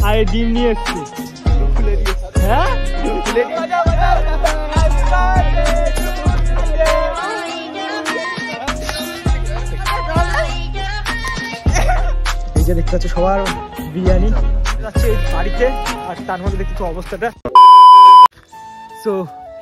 আর ডিম নিয়ে এসছি। হ্যাঁ এই যে দেখতে পাচ্ছ সবার বিরিয়ানি যাচ্ছে বাড়িতে, আর তার মধ্যে দেখতে অবস্থাটা। সো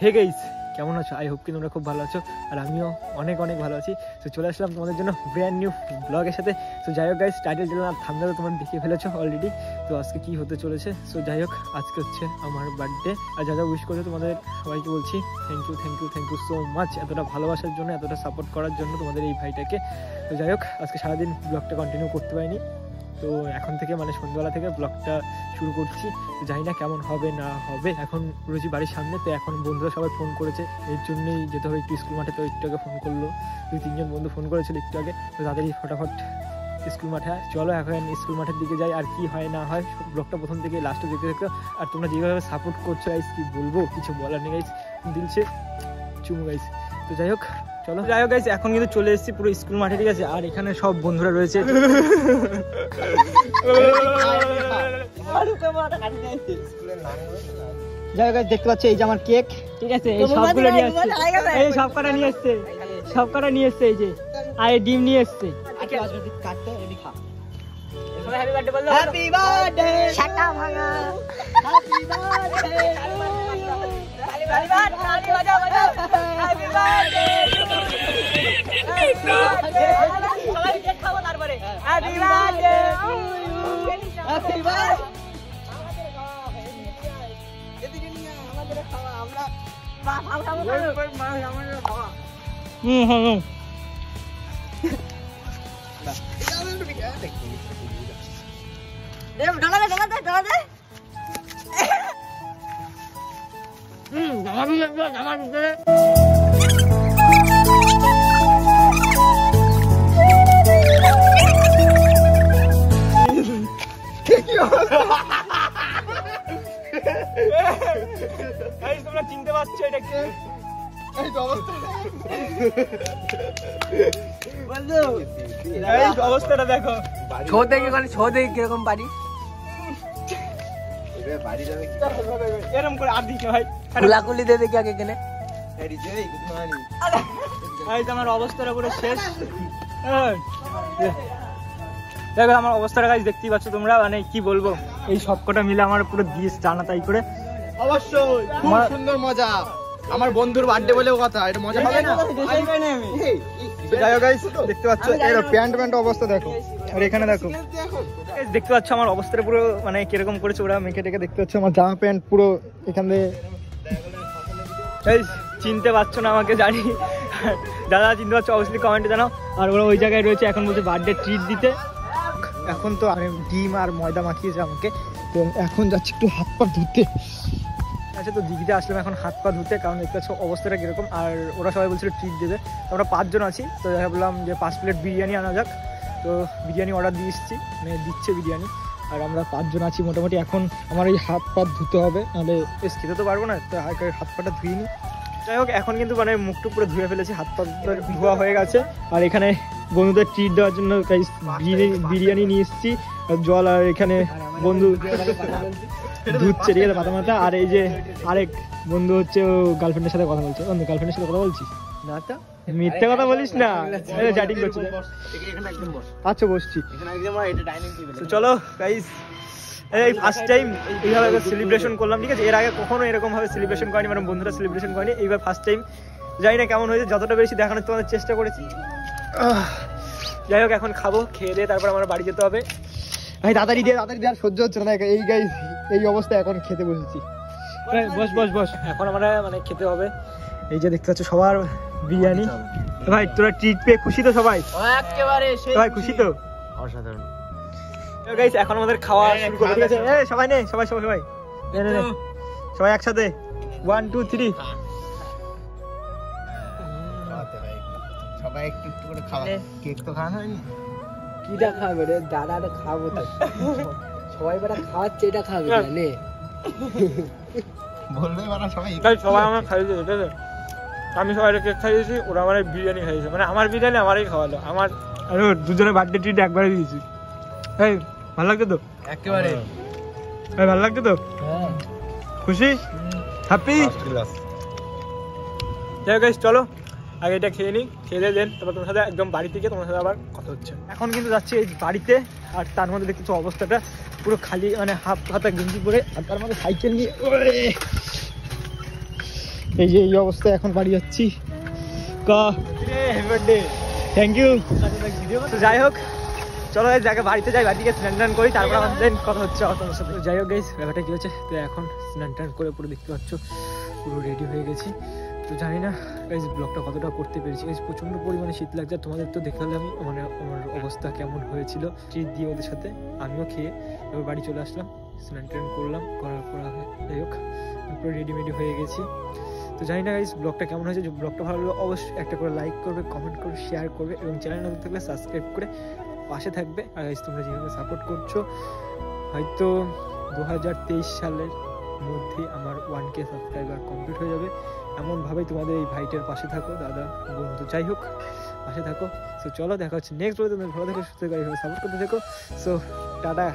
হে গাইস, কেমন আছো? আই হোপ কি তোমরা খুব ভালো আছো, আর আমিও অনেক অনেক ভালো আছি। তো চলে আসলাম তোমাদের জন্য ব্র্যান্ড নিউ ব্লগের সাথে। তো যাই হোক গাইস, টাইটেল দিলাম আর থাম্বনেল তোমরা দেখে ফেলেছো অলরেডি। তো আজকে কি হতে চলেছে, সো যাই হোক আজকে হচ্ছে আমার বার্থডে। আর যা যা উইশ করেছো তোমাদের সবাইকে বলছি thank you thank you thank you so much, এতটা ভালোবাসার জন্য, এতটা সাপোর্ট করার জন্য তোমাদের এই ভাইটাকে। তো যাই হোক আজকে সারাদিন ব্লগটা কন্টিনিউ করতে পারিনি, তো এখন থেকে মানে সন্ধ্যাবেলা থেকে ব্লগটা শুরু করছি। তো জানি না কেমন হবে না হবে, এখন রয়েছি বাড়ির সামনে। তো এখন বন্ধুরা সবাই ফোন করেছে, এর জন্যই যেতে হবে একটু স্কুল মাঠে। তো একটু আগে ফোন করলো, 2-3 জন বন্ধু ফোন করেছিল একটু আগে। তো তাদেরই ফটাফট স্কুল মাঠে চলো এখন স্কুল মাঠের দিকে যাই। আর কি হয় না হয় ব্লগটা প্রথম থেকে লাস্টে দেখতে দেখতে, আর তোমরা যেভাবে সাপোর্ট করছো গাইস কি বলবো, কিছু বলার নেই গাইস, দিলছে চুমু গাইস। তো যাই হোক চলো, যাই হোক গাইস এখন কিন্তু চলে এসেছি পুরো স্কুল মাঠে, ঠিক আছে। আর এখানে সব বন্ধুরা রয়েছে। যাই হোক দেখতে পাচ্ছ এই যে আমার কেক, ঠিক আছে। এই সবগুলো নিয়ে আসছে, এই সব কটা নিয়ে এসছে, সব কটা নিয়ে এসছে। এই যে আর ডিম নিয়ে এসছে। হ্যাপি বার্থডে বলো, হ্যাপি বার্থডে শাটা ভাঙা, হ্যাপি বার্থডে হ্যাপি বার্থডে বাজা বাজা, হ্যাপি বার্থডে সবাই কেক খাবো তারপরে। হ্যাপি বার্থডে হ্যাপি বার্থডে এদিকে নিয়ে আমাদের খাওয়া, আমরা আমাদের খাওয়া। তোমরা চিনতে পারছো এটা কি? এই তো অবস্থাটা দেখো, ছো দেখে কিরকম বাড়ি এরকম করে আর দিকে ভাই কুলাকুলি দে দেখি আগে কেনে। আমার অবস্থাটা পুরো শেষ। দেখো আমার অবস্থাটা গাইস দেখতেই পাচ্ছ তোমরা, মানে কি বলবো, এই সবকটা মিলে আমার পুরো দিস টানা তাই করে। অবশ্যই খুব সুন্দর মজা, আমার বন্ধুর বার্থডে বলেও কথা, এটা মজা হবে না। যাই হোক গাইস দেখতে পাচ্ছ এর প্যান্ট অবস্থা দেখো, আর এখানে দেখো দেখতে পাচ্ছ আমার অবস্থাটা পুরো মানে কিরকম করেছে ওরা মেখে টেকে। দেখতে পাচ্ছ আমার জামা প্যান্ট পুরো এখানে, চিনতে পারছো না আমাকে জানি, দাদা চিনতে পারছো অবশ্যই কমেন্টে জানাও। আর ওরা ওই জায়গায় রয়েছে, এখন বলছে বার্থডে ট্রিট দিতে। এখন তো আমি ডিম আর ময়দা মাখিয়েছে আমাকে, তো এখন যাচ্ছি একটু হাত পা ধুতে। আচ্ছা তো দিদিতে আসলাম এখন হাত পা ধুতে, কারণ দেখতে পাচ্ছ অবস্থাটা কিরকম। আর ওরা সবাই বলছিল ট্রিট দেবে, আমরা 5 জন আছি। তো ভাবলাম যে 5 প্লেট বিরিয়ানি আনা যাক। তো বিরিয়ানি অর্ডার দিয়ে এসেছি, মানে দিচ্ছে বিরিয়ানি। আর আমরা 5 জন আছি মোটামুটি। এখন আমার এই হাত পা ধুতে হবে, নাহলে বেশ খেতে তো পারবো না, তো হাত পাটা ধুয়ে নিই। যাই হোক এখন কিন্তু মানে মুখটুক পুরো ধুয়ে ফেলেছি, হাত পা ধোয়া হয়ে গেছে। আর এখানে বন্ধুদের ট্রিট দেওয়ার জন্য বিরিয়ানি নিয়ে এসেছি, জল। আর এখানে বন্ধু ধুচ্ছে, ঠিক আছে, মাথা। আর এই যে আরেক বন্ধু হচ্ছে ও গার্লফ্রেন্ডের সাথে কথা বলছে। বন্ধু গার্লফ্রেন্ডের সাথে কথা বলছিস না? তো মিথ্যে কথা বলিস না, চ্যাটিং করছিস। আচ্ছা বসছি, চলো গাইস। এই ফার্স্ট টাইম এইভাবে সেলিব্রেশন করলাম, ঠিক আছে। এর আগে কখনো এরকম ভাবে সেলিব্রেশন করেনি, মানে বন্ধুরা সেলিব্রেশন করেনি, এইবার ফার্স্ট টাইম। জানি না কেমন হয়েছে, যতটা বেশি দেখানোর তোমাদের চেষ্টা করেছি। যাই হোক এখন খাবো, খেয়ে দিয়ে তারপর আমার বাড়ি যেতে হবে। ভাই তাড়াতাড়ি দিয়ে আর সহ্য হচ্ছে না। এই গাইস এই অবস্থা, এখন খেতে বসেছি। বস এখন আমরা মানে খেতে হবে। এই যে দেখতে পাচ্ছ সবার বিরিয়ানি। ভাই তোরা ট্রিট পেয়ে খুশি তো সবাই? একেবারে সবাই খুশি তো? অসাধারণ। গাইস এখন আমাদের খাওয়া শুরু করব, ঠিক আছে। এই সবাই নে, সবাই একসাথে 1 2 3। সবাই একটু করে খাওয়া। কেক তো খাওয়া হয়নি। কিটা খাবে রে দাদা? খাবো তো, সবাই বেটা খাওয়াচ্ছে, এটা খাবে নে বলবে বাবা। সবাই আমার খাইয়েছে, ঠিক আছে। আমি সবাইকে কেক খাইয়েছি, ওরা আমার বিরিয়ানি খাইয়েছে, মানে আমার বিরিয়ানি আমারই খাওয়ালো। আমার দুজনের বার্থডে ট্রিট একবারে দিয়েছি। এই ভালো লাগছে তো? একেবারে ভালো লাগছে তো? খুশি, হ্যাপি? যাই গাইস, চলো আগে এটা খেয়ে নিই, খেয়ে দেন তারপর তোমার সাথে একদম বাড়ি থেকে তোমার সাথে আবার কথা হচ্ছে। এখন কিন্তু যাচ্ছি এই বাড়িতে, আর তার মধ্যে দেখতেছো অবস্থাটা পুরো খালি, মানে হাফ হাতা গেঞ্জি পরে, আর তার মধ্যে সাইকেল নিয়ে এই যে এই অবস্থায় এখন বাড়ি যাচ্ছি। Thank you. যাই হোক, চলো গাইস আগে বাড়িতে যাই, বাড়ি থেকে স্নান টান করি, তারপর আমাদের কথা হচ্ছে তোমার সাথে। যাই হোক গাইস, ব্যাপারটা কি হচ্ছে, তো এখন স্নান টান করে পুরো দেখতে পাচ্ছ পুরো রেডি হয়ে গেছি। তো জানি না গাইস ব্লগটা কতটা করতে পেরেছি। গাইস প্রচণ্ড পরিমাণে শীত লাগছে, তোমাদের তো দেখালে আমি মানে আমার অবস্থা কেমন হয়েছিল ট্রিট দিয়ে ওদের সাথে। আমিও খেয়ে এবার বাড়ি চলে আসলাম, স্নান টান করলাম, করার পর যাই হোক পুরো রেডিমেডি হয়ে গেছি। তো জানি না গাইস ব্লগটা কেমন হয়েছে, ব্লগটা ভালো লাগলে অবশ্যই একটা করে লাইক করবে, কমেন্ট করবে, শেয়ার করবে, এবং চ্যানেল নতুন থাকলে সাবস্ক্রাইব করে পাশে থাকবে। আর গাইস তোমরা যেভাবে সাপোর্ট করছো, হয়তো 2023 সালের মধ্যে আমার 1K সাবস্ক্রাইবার কমপ্লিট হয়ে যাবে। এমনভাবেই তোমাদের এই ভাইটার পাশে থাকো, দাদা বন্ধু যাই হোক পাশে থাকো। সো চলো দেখা হচ্ছে নেক্সট ভিডিওতে, ভালো থেকো, সুস্থ থাকো, সাপোর্ট করতে থাকো। So tata.